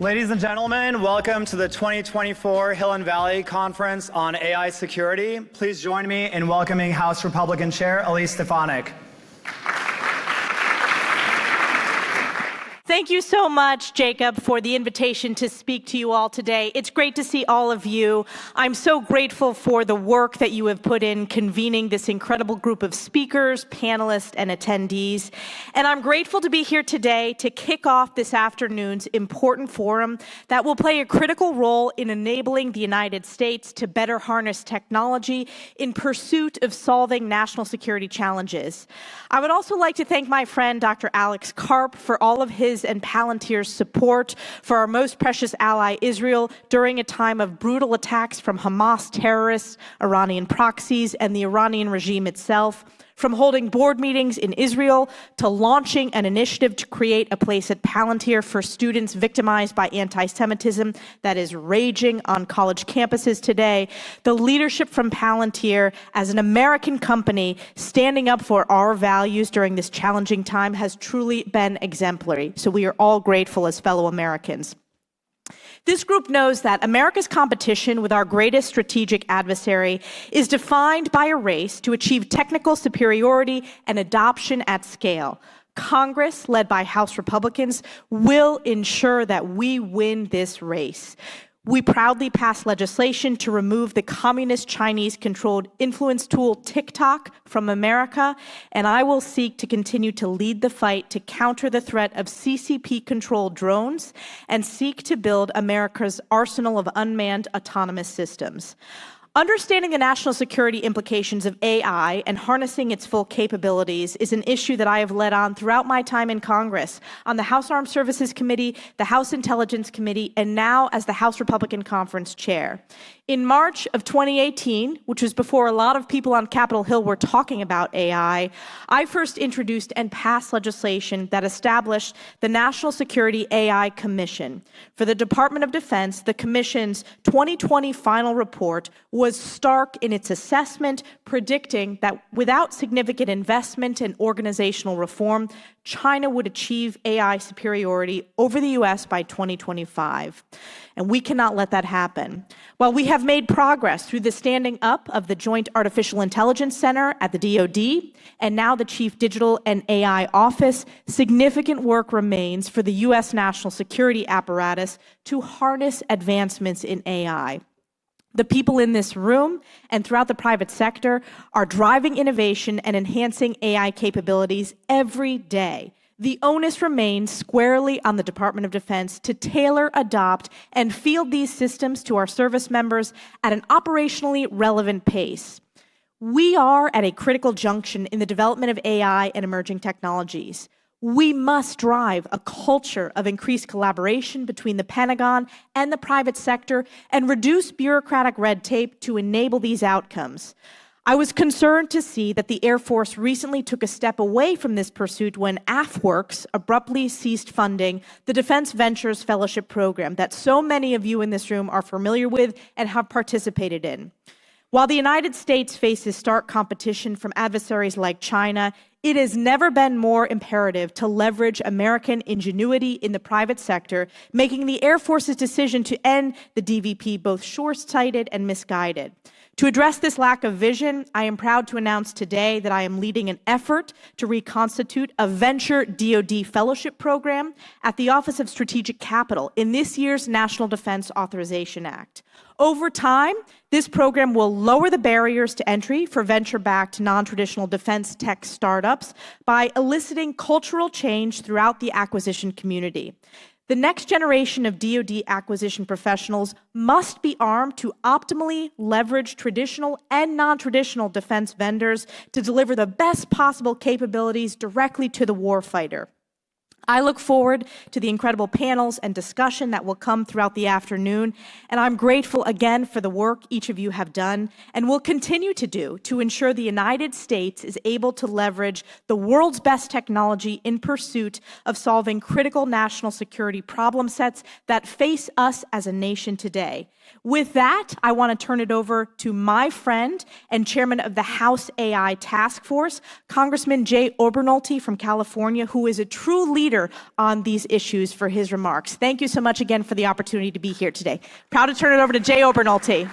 Ladies and gentlemen, welcome to the 2024 Hill and Valley Conference on AI Security. Please join me in welcoming House Republican Chair Elise Stefanik. Thank you so much, Jacob, for the invitation to speak to you all today. It's great to see all of you. I'm so grateful for the work that you have put in convening this incredible group of speakers, panelists, and attendees. And I'm grateful to be here today to kick off this afternoon's important forum that will play a critical role in enabling the United States to better harness technology in pursuit of solving national security challenges. I would also like to thank my friend, Dr. Alex Karp, for all of his and Palantir's support for our most precious ally, Israel, during a time of brutal attacks from Hamas terrorists, Iranian proxies, and the Iranian regime itself. From holding board meetings in Israel to launching an initiative to create a place at Palantir for students victimized by anti-Semitism that is raging on college campuses today, the leadership from Palantir as an American company standing up for our values during this challenging time has truly been exemplary. So we are all grateful as fellow Americans. This group knows that America's competition with our greatest strategic adversary is defined by a race to achieve technical superiority and adoption at scale. Congress, led by House Republicans, will ensure that we win this race. We proudly passed legislation to remove the communist Chinese-controlled influence tool TikTok from America, and I will seek to continue to lead the fight to counter the threat of CCP-controlled drones and seek to build America's arsenal of unmanned autonomous systems. Understanding the national security implications of AI and harnessing its full capabilities is an issue that I have led on throughout my time in Congress, on the House Armed Services Committee, the House Intelligence Committee, and now as the House Republican Conference Chair. In March of 2018, which was before a lot of people on Capitol Hill were talking about AI, I first introduced and passed legislation that established the National Security AI Commission. For the Department of Defense, the Commission's 2020 final report was stark in its assessment, predicting that without significant investment and organizational reform, China would achieve AI superiority over the U.S. by 2025. And we cannot let that happen. While we have made progress through the standing up of the Joint Artificial Intelligence Center at the DoD, and now the Chief Digital and AI Office, significant work remains for the U.S. national security apparatus to harness advancements in AI. The people in this room and throughout the private sector are driving innovation and enhancing AI capabilities every day. The onus remains squarely on the Department of Defense to tailor, adopt, and field these systems to our service members at an operationally relevant pace. We are at a critical junction in the development of AI and emerging technologies. We must drive a culture of increased collaboration between the Pentagon and the private sector and reduce bureaucratic red tape to enable these outcomes. I was concerned to see that the Air Force recently took a step away from this pursuit when AFWorks abruptly ceased funding the Defense Ventures Fellowship Program that so many of you in this room are familiar with and have participated in. While the United States faces stark competition from adversaries like China, it has never been more imperative to leverage American ingenuity in the private sector, making the Air Force's decision to end the DVP both short-sighted and misguided. To address this lack of vision, I am proud to announce today that I am leading an effort to reconstitute a venture DoD fellowship program at the Office of Strategic Capital in this year's National Defense Authorization Act. Over time, this program will lower the barriers to entry for venture-backed, non-traditional defense tech startups by eliciting cultural change throughout the acquisition community. The next generation of DoD acquisition professionals must be armed to optimally leverage traditional and non-traditional defense vendors to deliver the best possible capabilities directly to the warfighter. I look forward to the incredible panels and discussion that will come throughout the afternoon, and I'm grateful again for the work each of you have done and will continue to do to ensure the United States is able to leverage the world's best technology in pursuit of solving critical national security problem sets that face us as a nation today. With that, I want to turn it over to my friend and chairman of the House AI Task Force, Congressman Jay Obernolte from California, who is a true leader on these issues, for his remarks. Thank you so much again for the opportunity to be here today. Proud to turn it over to Jay Obernolte.